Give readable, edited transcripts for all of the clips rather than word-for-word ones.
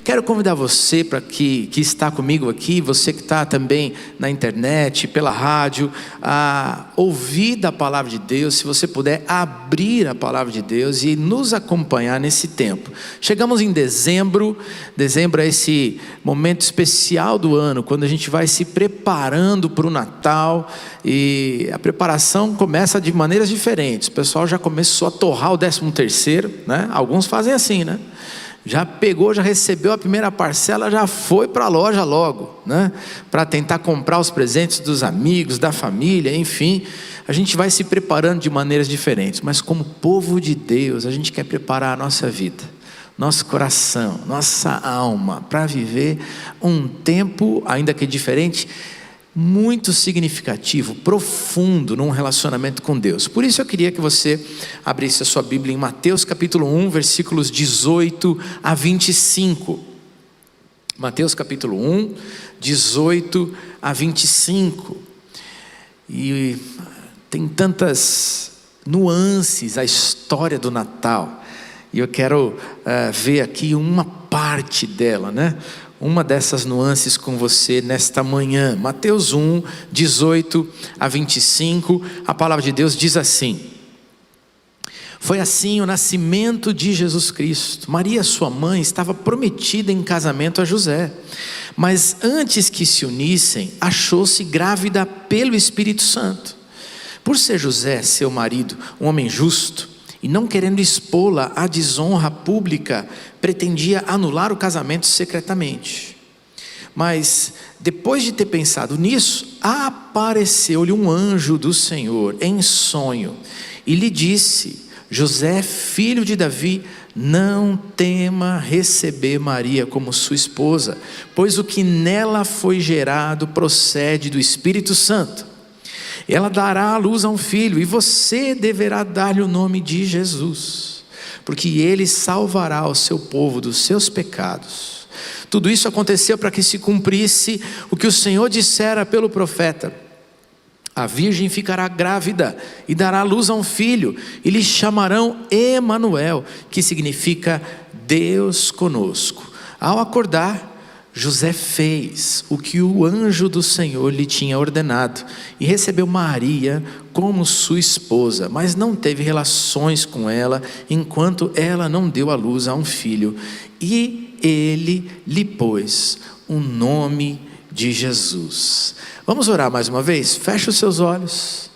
Quero convidar você para que está comigo aqui, você que está também na internet, pela rádio, a ouvir da palavra de Deus. Se você puder abrir a palavra de Deus e nos acompanhar nesse tempo. Chegamos em dezembro é esse momento especial do ano, quando a gente vai se preparando para o Natal, e a preparação começa de maneiras diferentes. O pessoal já começou a torrar o 13º, né? Alguns fazem assim, né? Já pegou, já recebeu a primeira parcela, já foi para a loja logo, né? Para tentar comprar os presentes dos amigos, da família, enfim. A gente vai se preparando de maneiras diferentes, mas como povo de Deus, a gente quer preparar a nossa vida, nosso coração, nossa alma, para viver um tempo, ainda que diferente, muito significativo, profundo num relacionamento com Deus. Por isso eu queria que você abrisse a sua Bíblia em Mateus capítulo 1, versículos 18 a 25. Mateus capítulo 1, 18 a 25. E tem tantas nuances a história do Natal, e eu quero ver aqui uma parte dela, né? Uma dessas nuances com você nesta manhã. Mateus 1, 18 a 25, a palavra de Deus diz assim: foi assim o nascimento de Jesus Cristo. Maria, sua mãe, estava prometida em casamento a José, mas antes que se unissem, achou-se grávida pelo Espírito Santo. Por ser José, seu marido, um homem justo, e não querendo expô-la à desonra pública, pretendia anular o casamento secretamente. Mas, depois de ter pensado nisso, apareceu-lhe um anjo do Senhor em sonho, e lhe disse: José, filho de Davi, não tema receber Maria como sua esposa, pois o que nela foi gerado procede do Espírito Santo. Ela dará à luz a um filho, e você deverá dar-lhe o nome de Jesus, porque ele salvará o seu povo dos seus pecados. Tudo isso aconteceu para que se cumprisse o que o Senhor dissera pelo profeta: a virgem ficará grávida e dará à luz a um filho, e lhe chamarão Emanuel, que significa Deus conosco. Ao acordar, José fez o que o anjo do Senhor lhe tinha ordenado, e recebeu Maria como sua esposa, mas não teve relações com ela, enquanto ela não deu à luz a um filho, e ele lhe pôs o nome de Jesus. Vamos orar mais uma vez? Feche os seus olhos.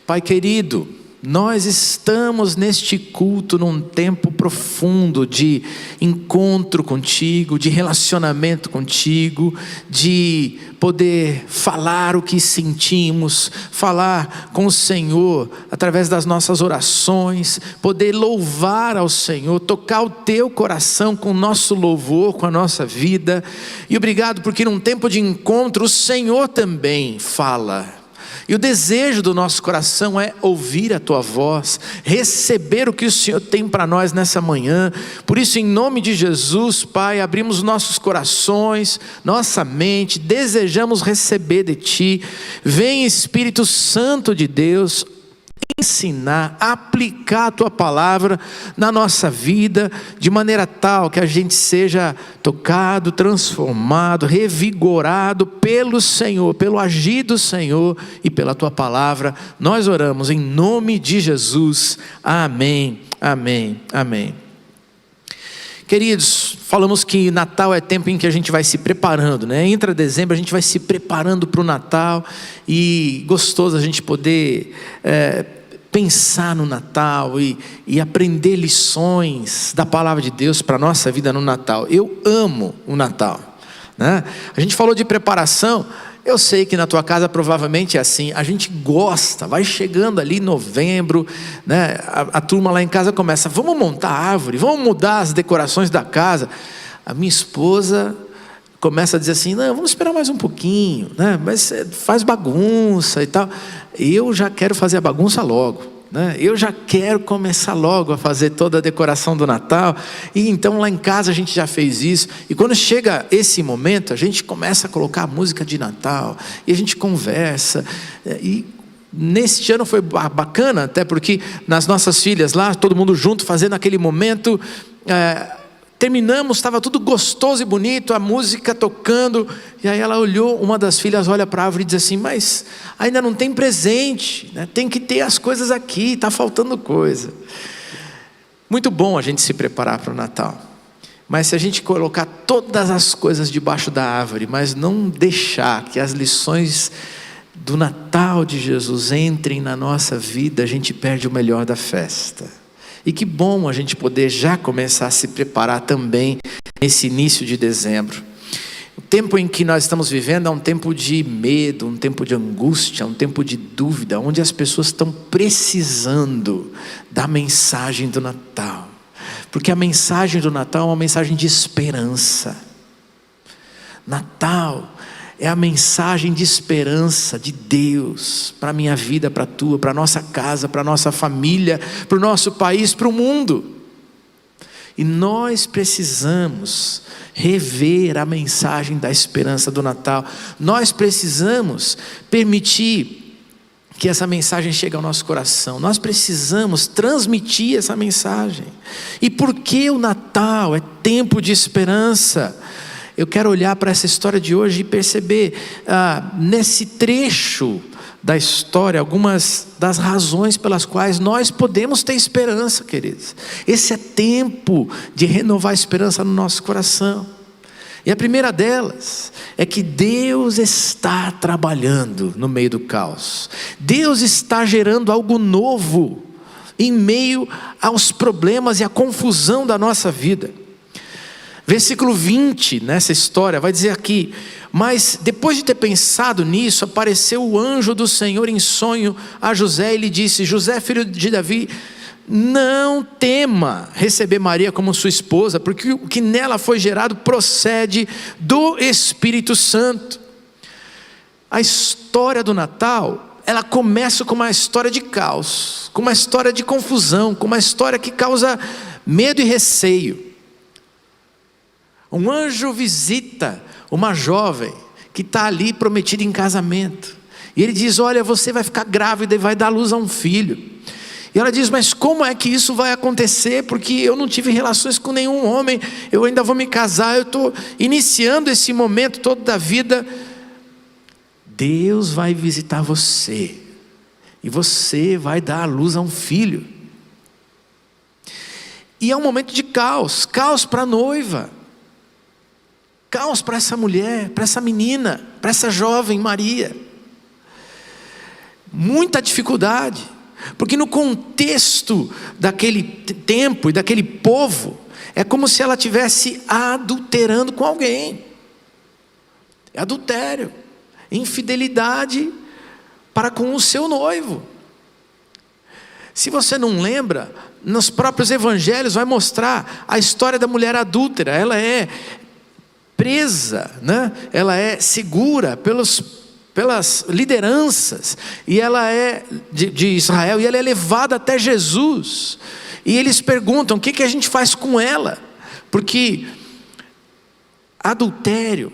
Pai querido, nós estamos neste culto num tempo profundo de encontro contigo, de relacionamento contigo, de poder falar o que sentimos, falar com o Senhor através das nossas orações, poder louvar ao Senhor, tocar o teu coração com o nosso louvor, com a nossa vida. E obrigado porque num tempo de encontro o Senhor também fala. E o desejo do nosso coração é ouvir a tua voz, receber o que o Senhor tem para nós nessa manhã. Por isso, em nome de Jesus, Pai, abrimos nossos corações, nossa mente, desejamos receber de Ti. Vem, Espírito Santo de Deus, ensinar, aplicar a Tua palavra na nossa vida, de maneira tal que a gente seja tocado, transformado, revigorado pelo Senhor, pelo agir do Senhor e pela Tua palavra. Nós oramos em nome de Jesus, amém, amém, amém. Queridos, falamos que Natal é tempo em que a gente vai se preparando, né? Entra dezembro, a gente vai se preparando para o Natal, e gostoso a gente poder pensar no Natal e aprender lições da palavra de Deus para a nossa vida no Natal. Eu amo o Natal, né? A gente falou de preparação. Eu sei que na tua casa provavelmente é assim, a gente gosta, vai chegando ali novembro, né? A turma lá em casa começa: vamos montar a árvore, vamos mudar as decorações da casa. A minha esposa começa a dizer assim: não, vamos esperar mais um pouquinho, né? Mas faz bagunça e tal. Eu já quero fazer a bagunça logo, né? Eu já quero começar logo a fazer toda a decoração do Natal. E então lá em casa a gente já fez isso. E quando chega esse momento, a gente começa a colocar a música de Natal, e a gente conversa. E neste ano foi bacana, até porque nas nossas filhas lá, todo mundo junto, fazendo aquele momento, Terminamos, estava tudo gostoso e bonito, a música tocando, e aí ela olhou, uma das filhas olha para a árvore e diz assim: mas ainda não tem presente, né? Tem que ter as coisas aqui, está faltando coisa. Muito bom a gente se preparar para o Natal, mas se a gente colocar todas as coisas debaixo da árvore, mas não deixar que as lições do Natal de Jesus entrem na nossa vida, a gente perde o melhor da festa. E que bom a gente poder já começar a se preparar também nesse início de dezembro. O tempo em que nós estamos vivendo é um tempo de medo, um tempo de angústia, um tempo de dúvida, onde as pessoas estão precisando da mensagem do Natal. Porque a mensagem do Natal é uma mensagem de esperança. Natal é a mensagem de esperança de Deus para a minha vida, para a tua, para a nossa casa, para a nossa família, para o nosso país, para o mundo. E nós precisamos rever a mensagem da esperança do Natal. Nós precisamos permitir que essa mensagem chegue ao nosso coração. Nós precisamos transmitir essa mensagem. E por que o Natal é tempo de esperança? Eu quero olhar para essa história de hoje e perceber nesse trecho da história algumas das razões pelas quais nós podemos ter esperança, queridos. Esse é tempo de renovar a esperança no nosso coração. E a primeira delas é que Deus está trabalhando no meio do caos. Deus está gerando algo novo em meio aos problemas e à confusão da nossa vida. Versículo 20 nessa história vai dizer aqui: mas depois de ter pensado nisso, apareceu o anjo do Senhor em sonho a José e lhe disse: José, filho de Davi, não tema receber Maria como sua esposa, porque o que nela foi gerado procede do Espírito Santo. A história do Natal, ela começa com uma história de caos, com uma história de confusão, com uma história que causa medo e receio. Um anjo visita uma jovem que está ali prometida em casamento, e ele diz: olha, você vai ficar grávida e vai dar luz a um filho. E ela diz: mas como é que isso vai acontecer? Porque eu não tive relações com nenhum homem, eu ainda vou me casar, eu estou iniciando esse momento todo da vida. Deus vai visitar você, e você vai dar a luz a um filho. E é um momento de caos, caos para a noiva, caos para essa mulher, para essa menina, para essa jovem Maria. Muita dificuldade, porque no contexto daquele tempo e daquele povo, é como se ela estivesse adulterando com alguém. É adultério, infidelidade para com o seu noivo. Se você não lembra, nos próprios evangelhos vai mostrar a história da mulher adúltera. Ela é presa, né? Ela é segura pelas lideranças, e ela é de Israel, e ela é levada até Jesus, e eles perguntam: o que a gente faz com ela? Porque adultério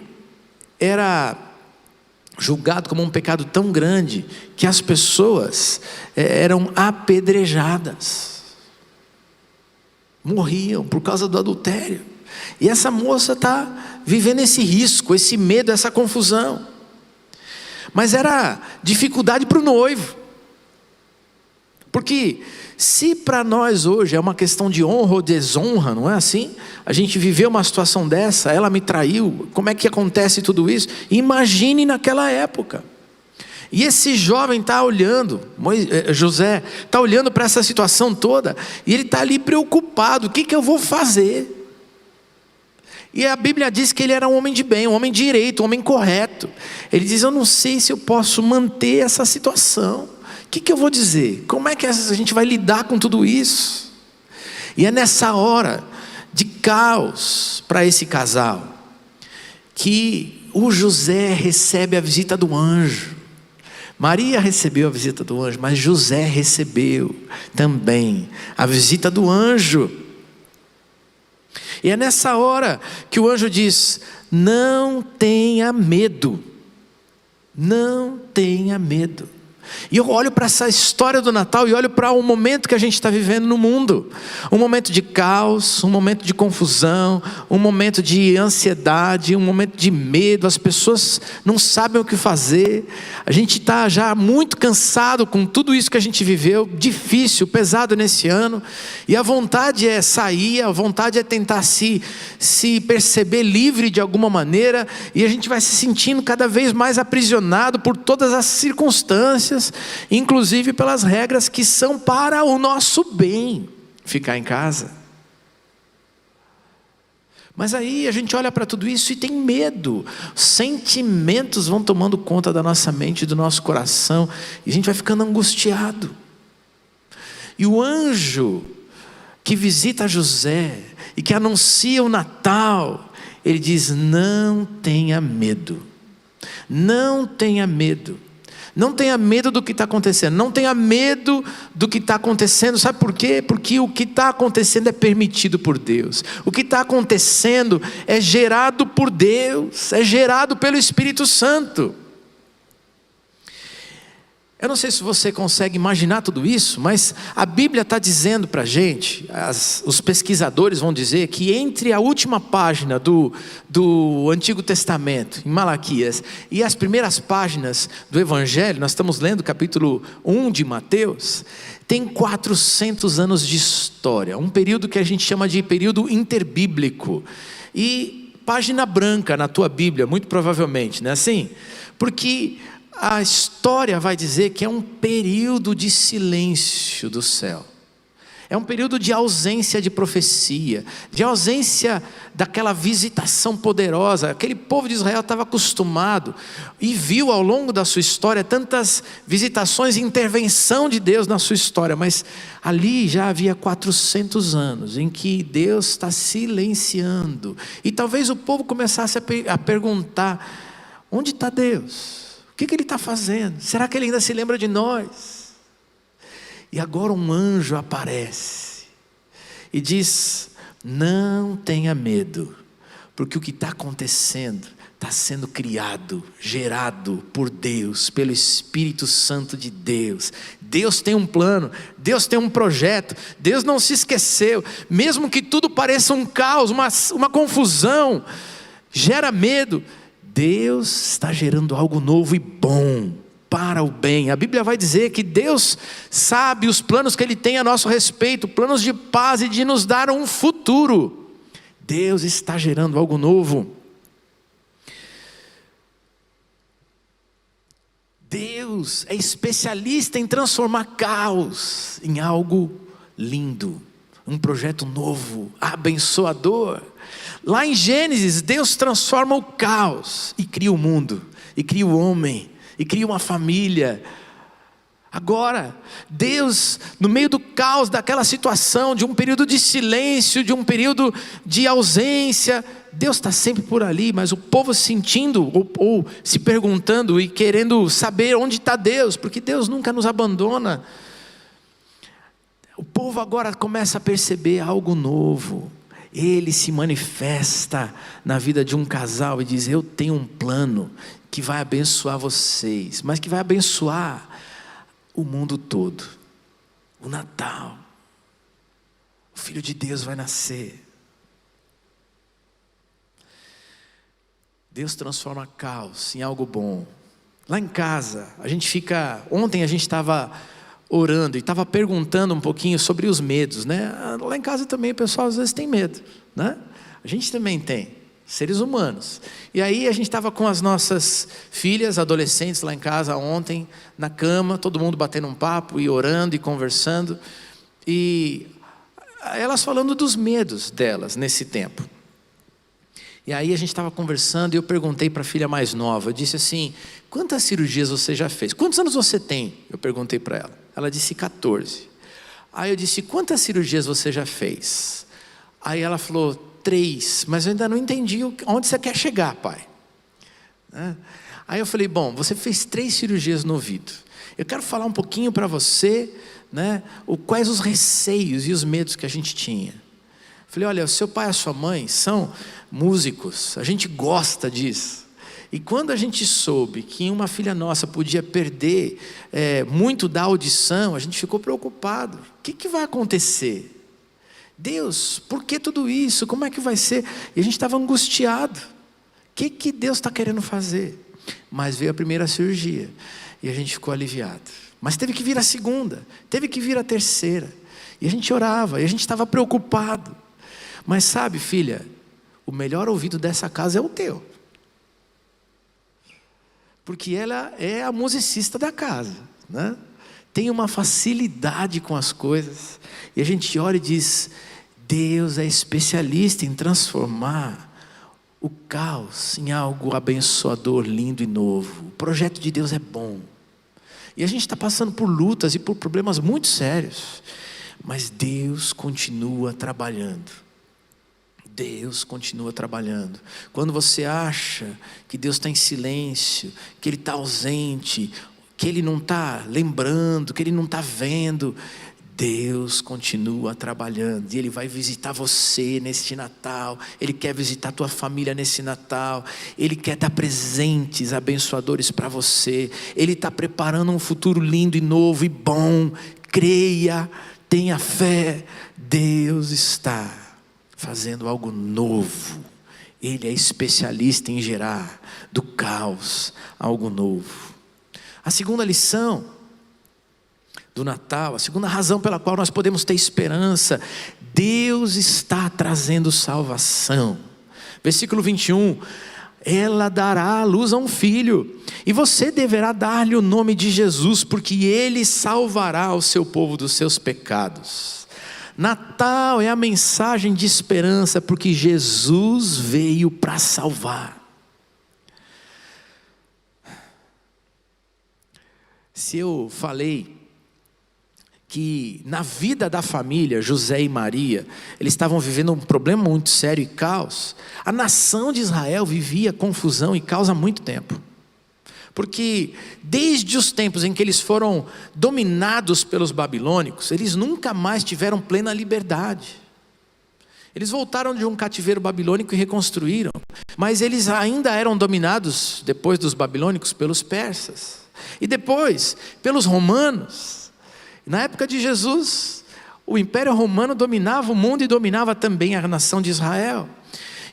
era julgado como um pecado tão grande, que as pessoas eram apedrejadas, morriam por causa do adultério. E essa moça está vivendo esse risco, esse medo, essa confusão. Mas era dificuldade para o noivo, porque se para nós hoje é uma questão de honra ou desonra, não é assim? A gente viveu uma situação dessa, ela me traiu, como é que acontece tudo isso? Imagine naquela época. E esse jovem está olhando, José está olhando para essa situação toda, e ele está ali preocupado: o que eu vou fazer? E a Bíblia diz que ele era um homem de bem, um homem direito, um homem correto. Ele diz: eu não sei se eu posso manter essa situação. O que eu vou dizer? Como é que a gente vai lidar com tudo isso? E é nessa hora de caos para esse casal que o José recebe a visita do anjo. Maria recebeu a visita do anjo, mas José recebeu também a visita do anjo. E é nessa hora que o anjo diz: não tenha medo, não tenha medo. E eu olho para essa história do Natal e olho para o momento que a gente está vivendo no mundo. Um momento de caos, um momento de confusão, um momento de ansiedade, um momento de medo. As pessoas não sabem o que fazer. A gente está já muito cansado com tudo isso que a gente viveu, difícil, pesado nesse ano. E a vontade é sair, a vontade é tentar se perceber livre de alguma maneira. E a gente vai se sentindo cada vez mais aprisionado por todas as circunstâncias, inclusive pelas regras que são para o nosso bem, ficar em casa. Mas aí a gente olha para tudo isso e tem medo, sentimentos vão tomando conta da nossa mente e do nosso coração, e a gente vai ficando angustiado. E o anjo que visita José e que anuncia o Natal, ele diz: não tenha medo, não tenha medo. Não tenha medo do que está acontecendo. Não tenha medo do que está acontecendo. Sabe por quê? Porque o que está acontecendo é permitido por Deus. O que está acontecendo é gerado por Deus. É gerado pelo Espírito Santo. Eu não sei se você consegue imaginar tudo isso, mas a Bíblia está dizendo para a gente, os pesquisadores vão dizer que entre a última página do Antigo Testamento, em Malaquias, e as primeiras páginas do Evangelho, nós estamos lendo o capítulo 1 de Mateus, tem 400 anos de história, um período que a gente chama de período interbíblico. E página branca na tua Bíblia, muito provavelmente, não é assim? Porque a história vai dizer que é um período de silêncio do céu. É um período de ausência de profecia, de ausência daquela visitação poderosa. Aquele povo de Israel estava acostumado e viu ao longo da sua história tantas visitações e intervenção de Deus na sua história. Mas ali já havia 400 anos em que Deus está silenciando. E talvez o povo começasse a perguntar: onde está Deus? O que ele está fazendo? Será que ele ainda se lembra de nós? E agora um anjo aparece e diz: não tenha medo, porque o que está acontecendo está sendo criado, gerado por Deus, pelo Espírito Santo de Deus. Deus tem um plano, Deus tem um projeto, Deus não se esqueceu. Mesmo que tudo pareça um caos, uma confusão, gera medo, Deus está gerando algo novo e bom, para o bem. A Bíblia vai dizer que Deus sabe os planos que Ele tem a nosso respeito, planos de paz e de nos dar um futuro. Deus está gerando algo novo. Deus é especialista em transformar caos em algo lindo, um projeto novo, abençoador. Lá em Gênesis, Deus transforma o caos e cria o mundo, e cria o homem, e cria uma família. Agora, Deus, no meio do caos daquela situação, de um período de silêncio, de um período de ausência, Deus está sempre por ali, mas o povo sentindo ou se perguntando e querendo saber onde está Deus, porque Deus nunca nos abandona. O povo agora começa a perceber algo novo. Ele se manifesta na vida de um casal e diz: eu tenho um plano que vai abençoar vocês, mas que vai abençoar o mundo todo. O Natal, o Filho de Deus vai nascer. Deus transforma caos em algo bom. Lá em casa, ontem a gente estava orando e estava perguntando um pouquinho sobre os medos, né? Lá em casa também o pessoal às vezes tem medo, né? A gente também tem, seres humanos. E aí a gente estava com as nossas filhas, adolescentes lá em casa ontem, na cama, todo mundo batendo um papo e orando e conversando, e elas falando dos medos delas nesse tempo. E aí a gente estava conversando e eu perguntei para a filha mais nova, eu disse assim: quantas cirurgias você já fez? Quantos anos você tem? Eu perguntei para ela. Ela disse 14. Aí eu disse: quantas cirurgias você já fez? Aí ela falou 3, mas eu ainda não entendi onde você quer chegar, pai. Aí eu falei: bom, você fez 3 cirurgias no ouvido. Eu quero falar um pouquinho para você, né, quais os receios e os medos que a gente tinha. Falei: olha, o seu pai e a sua mãe são músicos, a gente gosta disso. E quando a gente soube que uma filha nossa podia perder muito da audição, a gente ficou preocupado. O que vai acontecer? Deus, por que tudo isso? Como é que vai ser? E a gente estava angustiado. O que Deus está querendo fazer? Mas veio a primeira cirurgia e a gente ficou aliviado. Mas teve que vir a segunda, teve que vir a terceira. E a gente orava, e a gente estava preocupado. Mas sabe, filha, o melhor ouvido dessa casa é o teu. Porque ela é a musicista da casa, né? Tem uma facilidade com as coisas. E a gente ora e diz: Deus é especialista em transformar o caos em algo abençoador, lindo e novo. O projeto de Deus é bom. E a gente está passando por lutas e por problemas muito sérios. Mas Deus continua trabalhando. Deus continua trabalhando. Quando você acha que Deus está em silêncio, que Ele está ausente, que Ele não está lembrando, que Ele não está vendo, Deus continua trabalhando. E Ele vai visitar você neste Natal. Ele quer visitar a tua família nesse Natal. Ele quer dar presentes abençoadores para você. Ele está preparando um futuro lindo e novo e bom. Creia, tenha fé. Deus está fazendo algo novo. Ele é especialista em gerar do caos algo novo. A segunda lição do Natal, a segunda razão pela qual nós podemos ter esperança: Deus está trazendo salvação. Versículo 21, ela dará à luz a um filho, e você deverá dar-lhe o nome de Jesus, porque ele salvará o seu povo dos seus pecados. Natal é a mensagem de esperança, porque Jesus veio para salvar. Se eu falei que na vida da família, José e Maria, eles estavam vivendo um problema muito sério e caos, a nação de Israel vivia confusão e caos há muito tempo. Porque desde os tempos em que eles foram dominados pelos babilônicos, eles nunca mais tiveram plena liberdade. Eles voltaram de um cativeiro babilônico e reconstruíram, mas eles ainda eram dominados, depois dos babilônicos, pelos persas, e depois pelos romanos. Na época de Jesus, o Império Romano dominava o mundo e dominava também a nação de Israel.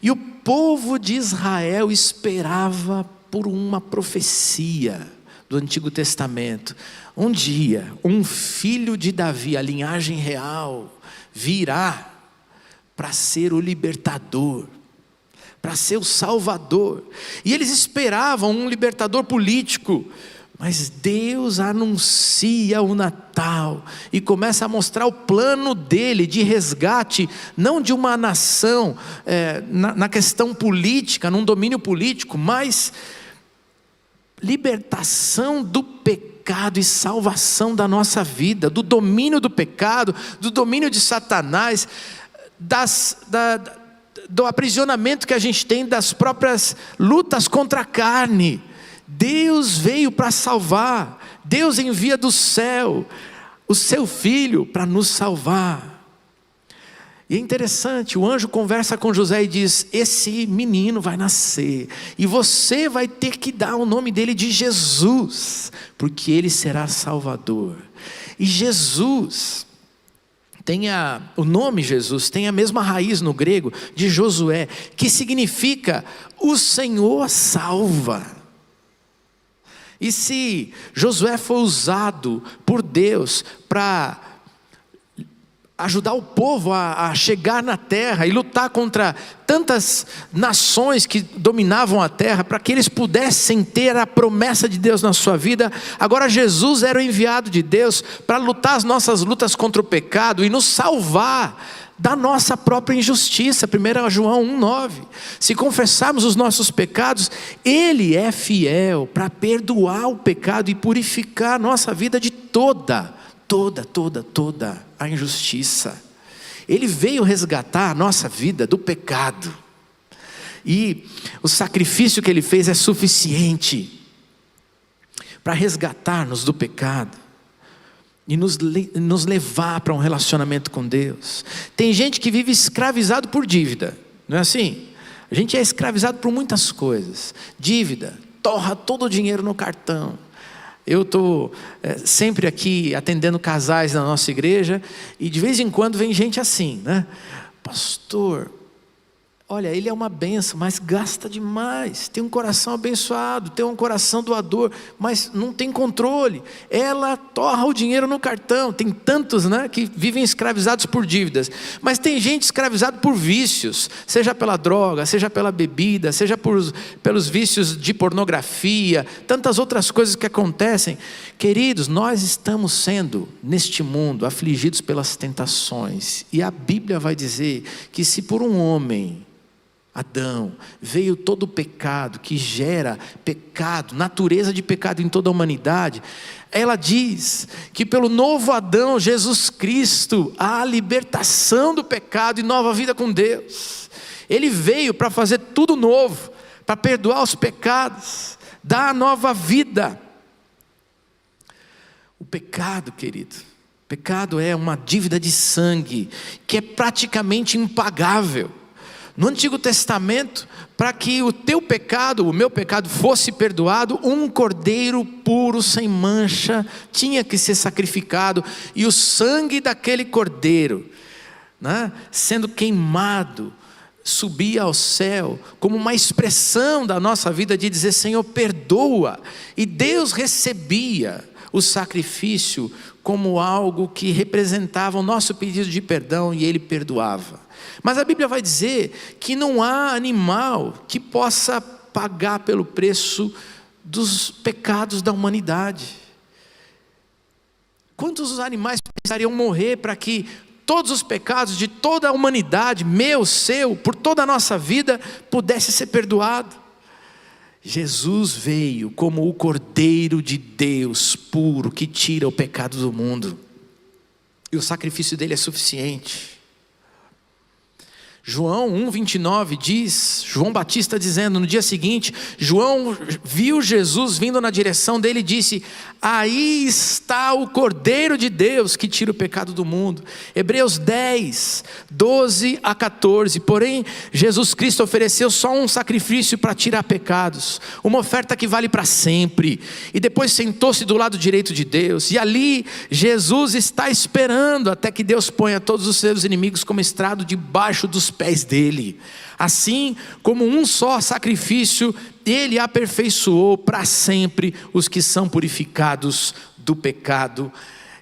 E o povo de Israel esperava por uma profecia do Antigo Testamento. Um dia, um filho de Davi, a linhagem real, virá para ser o libertador, para ser o salvador. E eles esperavam um libertador político. Mas Deus anuncia o Natal e começa a mostrar o plano dele de resgate, não de uma nação na questão política, num domínio político, mas libertação do pecado e salvação da nossa vida, do domínio do pecado, do domínio de Satanás, do aprisionamento que a gente tem das próprias lutas contra a carne. Deus veio para salvar. Deus envia do céu o seu filho para nos salvar. E é interessante, o anjo conversa com José e diz: esse menino vai nascer, e você vai ter que dar o nome dele de Jesus, porque ele será salvador. E Jesus o nome Jesus tem a mesma raiz no grego de Josué, que significa o Senhor salva. E se Josué foi usado por Deus para ajudar o povo a chegar na terra e lutar contra tantas nações que dominavam a terra, para que eles pudessem ter a promessa de Deus na sua vida, agora Jesus era o enviado de Deus para lutar as nossas lutas contra o pecado e nos salvar da nossa própria injustiça. 1 João 1,9, se confessarmos os nossos pecados, Ele é fiel para perdoar o pecado e purificar a nossa vida de toda a injustiça. Ele veio resgatar a nossa vida do pecado, e o sacrifício que Ele fez é suficiente para resgatar-nos do pecado e nos levar para um relacionamento com Deus. Tem gente que vive escravizado por dívida, não é assim? A gente é escravizado por muitas coisas. Dívida, torra todo o dinheiro no cartão. Eu estou sempre aqui atendendo casais na nossa igreja, e de vez em quando vem gente assim, né? Pastor, olha, ele é uma benção, mas gasta demais. Tem um coração abençoado, tem um coração doador, mas não tem controle. Ela torra o dinheiro no cartão. Tem tantos, né, que vivem escravizados por dívidas. Mas tem gente escravizada por vícios, seja pela droga, seja pela bebida, seja pelos vícios de pornografia, tantas outras coisas que acontecem. Queridos, nós estamos sendo, neste mundo, afligidos pelas tentações. E a Bíblia vai dizer que se por um homem, Adão, veio todo o pecado que gera pecado, natureza de pecado em toda a humanidade, ela diz que pelo novo Adão, Jesus Cristo, há a libertação do pecado e nova vida com Deus. Ele veio para fazer tudo novo, para perdoar os pecados, dar a nova vida. O pecado, querido, pecado é uma dívida de sangue que é praticamente impagável. No Antigo Testamento, para que o teu pecado, o meu pecado fosse perdoado, um cordeiro puro, sem mancha, tinha que ser sacrificado. E o sangue daquele cordeiro, né, sendo queimado, subia ao céu, como uma expressão da nossa vida de dizer: Senhor, perdoa. E Deus recebia o sacrifício como algo que representava o nosso pedido de perdão, e Ele perdoava. Mas a Bíblia vai dizer que não há animal que possa pagar pelo preço dos pecados da humanidade. Quantos animais precisariam morrer para que todos os pecados de toda a humanidade, meu, seu, por toda a nossa vida, pudesse ser perdoado? Jesus veio como o Cordeiro de Deus puro, que tira o pecado do mundo, e o sacrifício dele é suficiente. João 1,29 diz, João Batista dizendo, no dia seguinte, João viu Jesus vindo na direção dele e disse: aí está o Cordeiro de Deus que tira o pecado do mundo. Hebreus 10, 12 a 14, porém Jesus Cristo ofereceu só um sacrifício para tirar pecados, uma oferta que vale para sempre, e depois sentou-se do lado direito de Deus, e ali Jesus está esperando até que Deus ponha todos os seus inimigos como estrado debaixo dos pés dele. Assim como um só sacrifício, ele aperfeiçoou para sempre os que são purificados do pecado.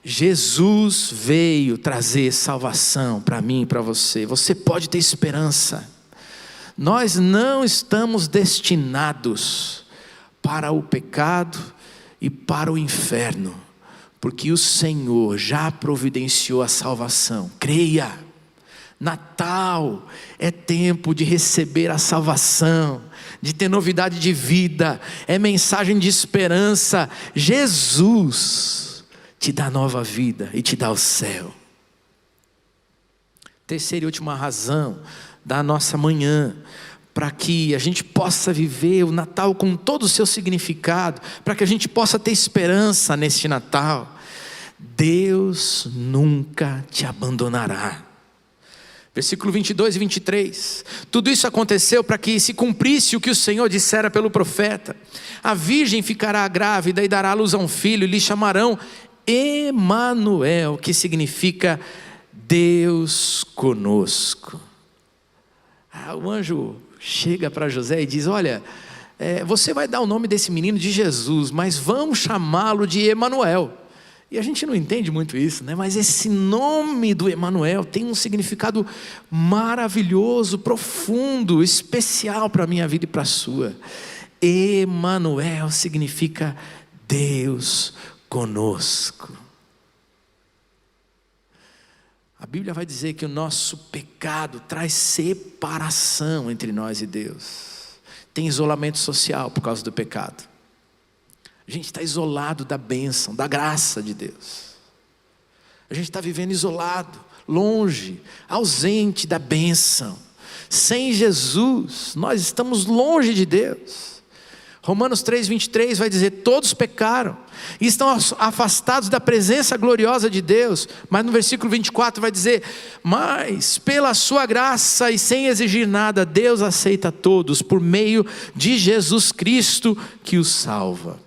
Jesus veio trazer salvação para mim e para você. Você pode ter esperança. Nós não estamos destinados para o pecado e para o inferno, porque o Senhor já providenciou a salvação. Creia. Natal é tempo de receber a salvação, de ter novidade de vida, é mensagem de esperança. Jesus te dá nova vida e te dá o céu. Terceira e última razão da nossa manhã, para que a gente possa viver o Natal com todo o seu significado, para que a gente possa ter esperança neste Natal: Deus nunca te abandonará. Versículo 22 e 23, tudo isso aconteceu para que se cumprisse o que o Senhor dissera pelo profeta: a virgem ficará grávida e dará à luz a um filho, e lhe chamarão Emanuel, que significa Deus conosco. O anjo chega para José e diz: olha, você vai dar o nome desse menino de Jesus, mas vamos chamá-lo de Emanuel. E a gente não entende muito isso, né? Mas esse nome do Emanuel tem um significado maravilhoso, profundo, especial para a minha vida e para a sua. Emanuel significa Deus conosco. A Bíblia vai dizer que o nosso pecado traz separação entre nós e Deus. Tem isolamento social por causa do pecado. A gente está isolado da bênção, da graça de Deus. A gente está vivendo isolado, longe, ausente da bênção. Sem Jesus, nós estamos longe de Deus. Romanos 3:23 vai dizer: todos pecaram e estão afastados da presença gloriosa de Deus. Mas no versículo 24 vai dizer: mas pela sua graça e sem exigir nada, Deus aceita todos por meio de Jesus Cristo, que os salva.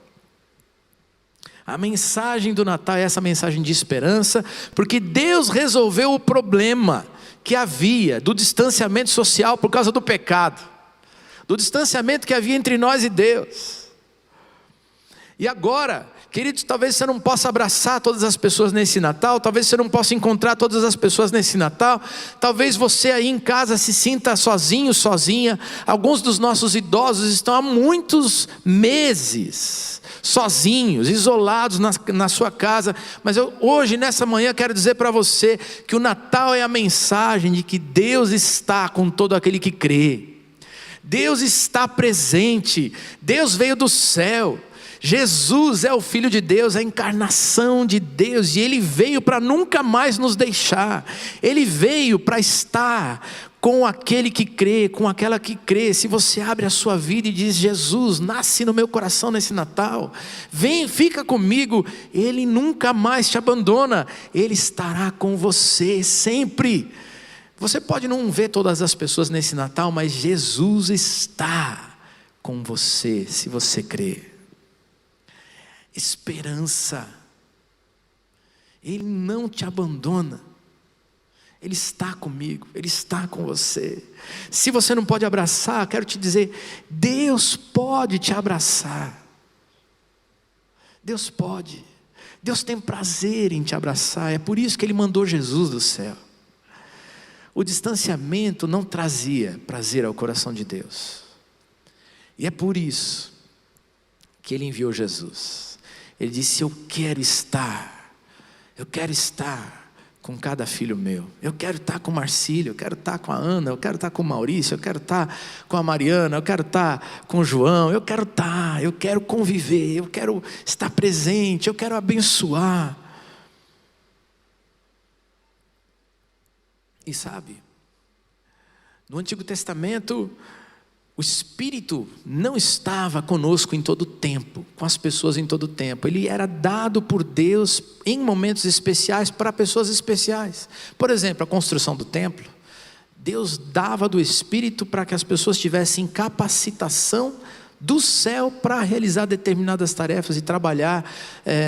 A mensagem do Natal é essa mensagem de esperança, porque Deus resolveu o problema que havia do distanciamento social por causa do pecado, do distanciamento que havia entre nós e Deus. E agora, queridos, talvez você não possa abraçar todas as pessoas nesse Natal, talvez você não possa encontrar todas as pessoas nesse Natal, talvez você aí em casa se sinta sozinho, sozinha. Alguns dos nossos idosos estão há muitos meses sozinhos, isolados na sua casa. Mas eu hoje, nessa manhã, quero dizer para você que o Natal é a mensagem de que Deus está com todo aquele que crê. Deus está presente, Deus veio do céu, Jesus é o Filho de Deus, a encarnação de Deus, e Ele veio para nunca mais nos deixar, Ele veio para estar com aquele que crê, com aquela que crê. Se você abre a sua vida e diz: Jesus, nasce no meu coração nesse Natal, vem, fica comigo, Ele nunca mais te abandona, Ele estará com você sempre. Você pode não ver todas as pessoas nesse Natal, mas Jesus está com você, se você crer. Esperança. Ele não te abandona. Ele está comigo, Ele está com você. Se você não pode abraçar, quero te dizer, Deus pode te abraçar. Deus pode. Deus tem prazer em te abraçar. É por isso que Ele mandou Jesus do céu. O distanciamento não trazia prazer ao coração de Deus. E é por isso que Ele enviou Jesus. Ele disse: eu quero estar com cada filho meu. Eu quero estar com o Marcílio, eu quero estar com a Ana, eu quero estar com o Maurício, eu quero estar com a Mariana, eu quero estar com o João, eu quero conviver, eu quero estar presente, eu quero abençoar. E sabe, no Antigo Testamento, o Espírito não estava conosco em todo o tempo, com as pessoas em todo o tempo. Ele era dado por Deus em momentos especiais para pessoas especiais. Por exemplo, a construção do templo, Deus dava do Espírito para que as pessoas tivessem capacitação do céu para realizar determinadas tarefas e trabalhar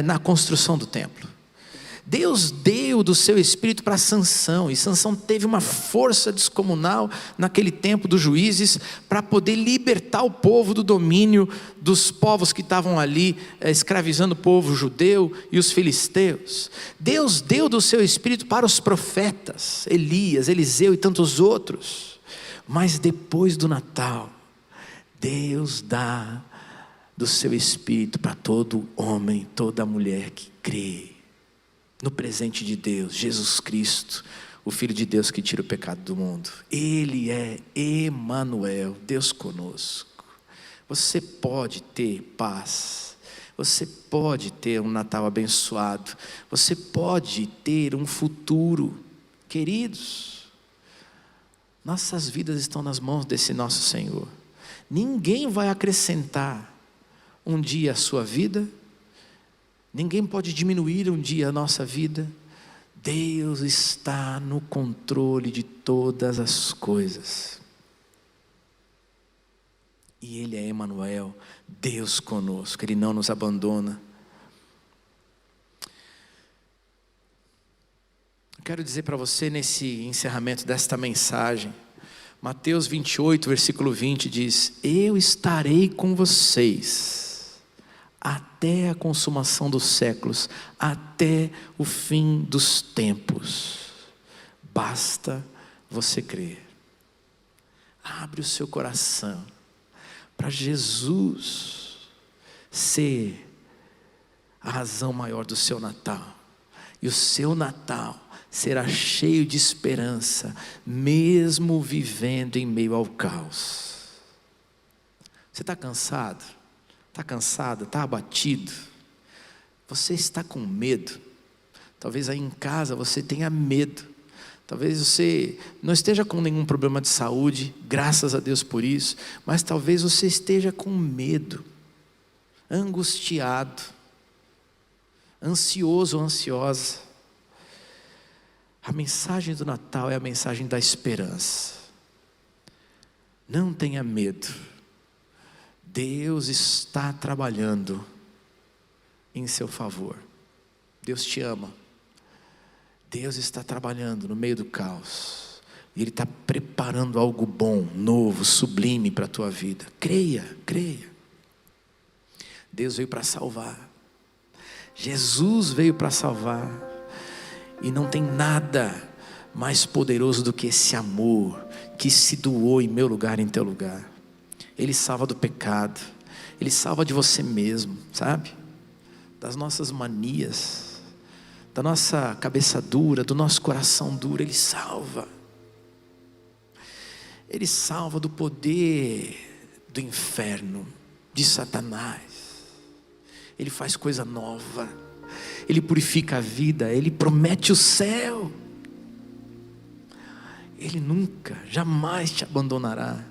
na construção do templo. Deus deu do seu Espírito para Sansão, e Sansão teve uma força descomunal naquele tempo dos juízes, para poder libertar o povo do domínio dos povos que estavam ali, escravizando o povo judeu e os filisteus. Deus deu do seu Espírito para os profetas, Elias, Eliseu e tantos outros. Mas depois do Natal, Deus dá do seu Espírito para todo homem, toda mulher que crê no presente de Deus, Jesus Cristo, o Filho de Deus que tira o pecado do mundo. Ele é Emanuel, Deus conosco. Você pode ter paz, você pode ter um Natal abençoado, você pode ter um futuro. Queridos, nossas vidas estão nas mãos desse nosso Senhor. Ninguém vai acrescentar um dia à sua vida, ninguém pode diminuir um dia a nossa vida. Deus está no controle de todas as coisas. E Ele é Emanuel, Deus conosco, Ele não nos abandona. Eu quero dizer para você nesse encerramento desta mensagem, Mateus 28, versículo 20 diz: eu estarei com vocês até a consumação dos séculos, até o fim dos tempos. Basta você crer. Abre o seu coração para Jesus ser a razão maior do seu Natal. E o seu Natal será cheio de esperança, mesmo vivendo em meio ao caos. Você está cansado? Está cansado? Está abatido? Você está com medo? Talvez aí em casa você tenha medo. Talvez você não esteja com nenhum problema de saúde, graças a Deus por isso, mas talvez você esteja com medo. angustiado, ansioso ou ansiosa, a mensagem do Natal é a mensagem da esperança. Não tenha medo. Deus está trabalhando em seu favor. Deus te ama. Deus está trabalhando no meio do caos. E Ele está preparando algo bom, novo, sublime para a tua vida. Creia, creia. Deus veio para salvar. Jesus veio para salvar. E não tem nada mais poderoso do que esse amor que se doou em meu lugar, em teu lugar. Ele salva do pecado. Ele salva de você mesmo, sabe? Das nossas manias, da nossa cabeça dura, do nosso coração duro. Ele salva. Ele salva do poder do inferno, de Satanás. Ele faz coisa nova. Ele purifica a vida. Ele promete o céu. Ele nunca, jamais te abandonará,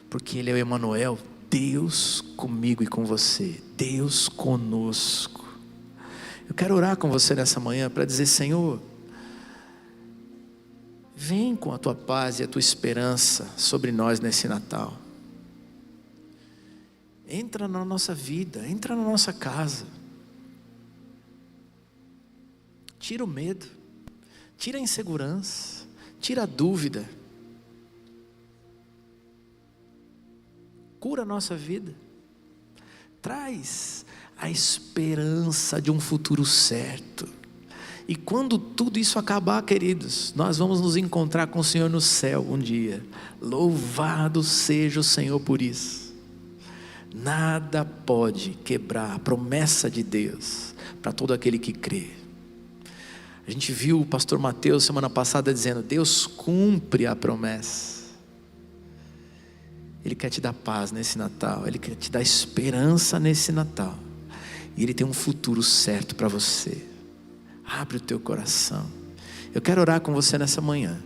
porque Ele é o Emanuel, Deus comigo e com você, Deus conosco. Eu quero orar com você nessa manhã para dizer: Senhor, vem com a tua paz e a tua esperança sobre nós nesse Natal. Entra na nossa vida, entra na nossa casa. Tira o medo, tira a insegurança, tira a dúvida. Cura a nossa vida. Traz a esperança de um futuro certo. E quando tudo isso acabar, queridos, nós vamos nos encontrar com o Senhor no céu um dia. Louvado seja o Senhor por isso. Nada pode quebrar a promessa de Deus para todo aquele que crê. A gente viu o pastor Mateus semana passada dizendo: Deus cumpre a promessa. Ele quer te dar paz nesse Natal. Ele quer te dar esperança nesse Natal. E Ele tem um futuro certo para você. Abre o teu coração. Eu quero orar com você nessa manhã.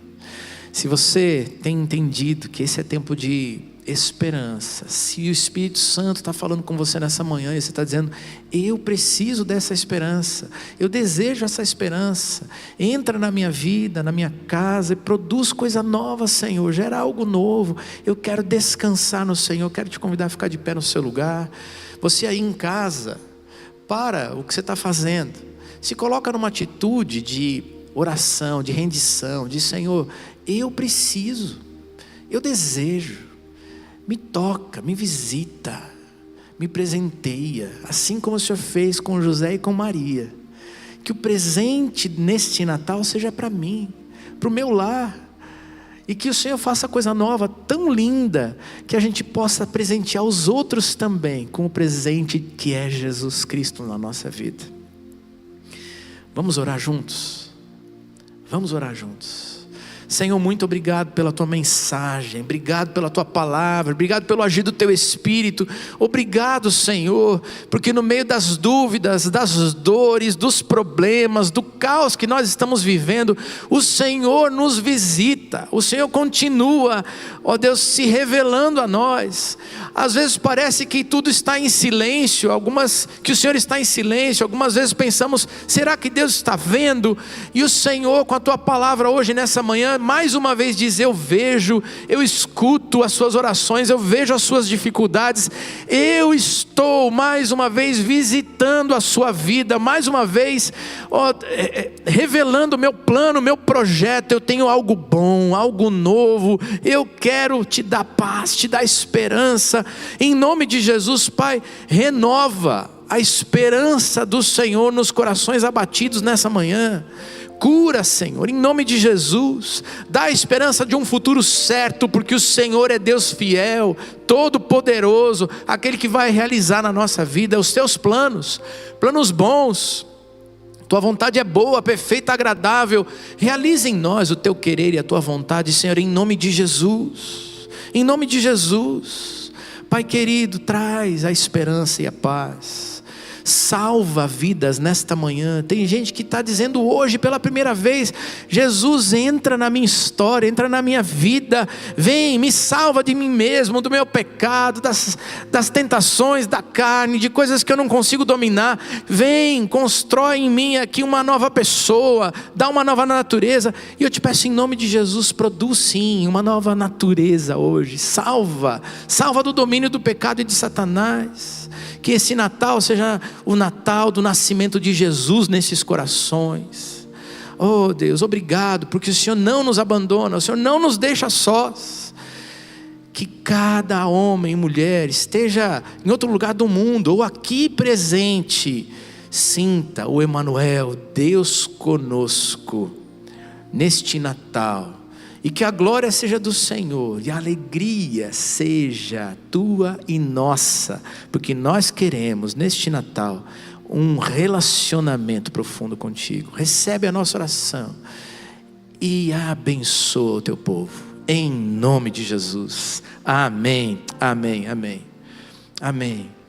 Se você tem entendido que esse é tempo de esperança, se o Espírito Santo está falando com você nessa manhã e você está dizendo: eu preciso dessa esperança, eu desejo essa esperança, entra na minha vida, na minha casa e produz coisa nova, Senhor, gera algo novo. Eu quero descansar no Senhor. Eu quero te convidar a ficar de pé no seu lugar. Você aí em casa, para o que você está fazendo, se coloca numa atitude de oração, de rendição, de: Senhor, eu preciso, eu desejo, me toca, me visita, me presenteia, assim como o Senhor fez com José e com Maria. Que o presente neste Natal seja para mim, para o meu lar, e que o Senhor faça coisa nova, tão linda, que a gente possa presentear os outros também com o presente que é Jesus Cristo na nossa vida. Vamos orar juntos? Vamos orar juntos. Senhor, muito obrigado pela tua mensagem, obrigado pela tua palavra, obrigado pelo agir do teu Espírito. Obrigado, Senhor, porque no meio das dúvidas, das dores, dos problemas, do caos que nós estamos vivendo, o Senhor nos visita, o Senhor continua, ó Deus, se revelando a nós. Às vezes parece que tudo está em silêncio, que o Senhor está em silêncio. Algumas vezes pensamos: será que Deus está vendo? E o Senhor, com a tua palavra hoje, nessa manhã, mais uma vez diz: eu vejo, eu escuto as suas orações, eu vejo as suas dificuldades, eu estou mais uma vez visitando a sua vida, mais uma vez revelando o meu plano, o meu projeto. Eu tenho algo bom, algo novo, eu quero te dar paz, te dar esperança, em nome de Jesus. Pai, renova a esperança do Senhor nos corações abatidos nessa manhã. Cura, Senhor, em nome de Jesus. Dá a esperança de um futuro certo, porque o Senhor é Deus fiel, todo poderoso, aquele que vai realizar na nossa vida os teus planos, planos bons. Tua vontade é boa, perfeita, agradável. Realiza em nós o teu querer e a tua vontade, Senhor, em nome de Jesus. Em nome de Jesus. Pai querido, traz a esperança e a paz. salva vidas nesta manhã. Tem gente que está dizendo hoje pela primeira vez: Jesus, entra na minha história, entra na minha vida, vem, me salva de mim mesmo, do meu pecado, das tentações da carne, de coisas que eu não consigo dominar. Vem, constrói em mim aqui uma nova pessoa, dá uma nova natureza. E eu te peço em nome de Jesus, produz sim uma nova natureza hoje. Salva do domínio do pecado e de Satanás. Que esse Natal seja o Natal do nascimento de Jesus nesses corações. Oh Deus, obrigado, porque o Senhor não nos abandona, o Senhor não nos deixa sós. Que cada homem e mulher esteja em outro lugar do mundo, ou aqui presente, sinta o Emanuel, Deus conosco, neste Natal. E que a glória seja do Senhor, e a alegria seja tua e nossa, porque nós queremos neste Natal um relacionamento profundo contigo. Recebe a nossa oração e abençoa o teu povo, em nome de Jesus. Amém, amém, amém, amém.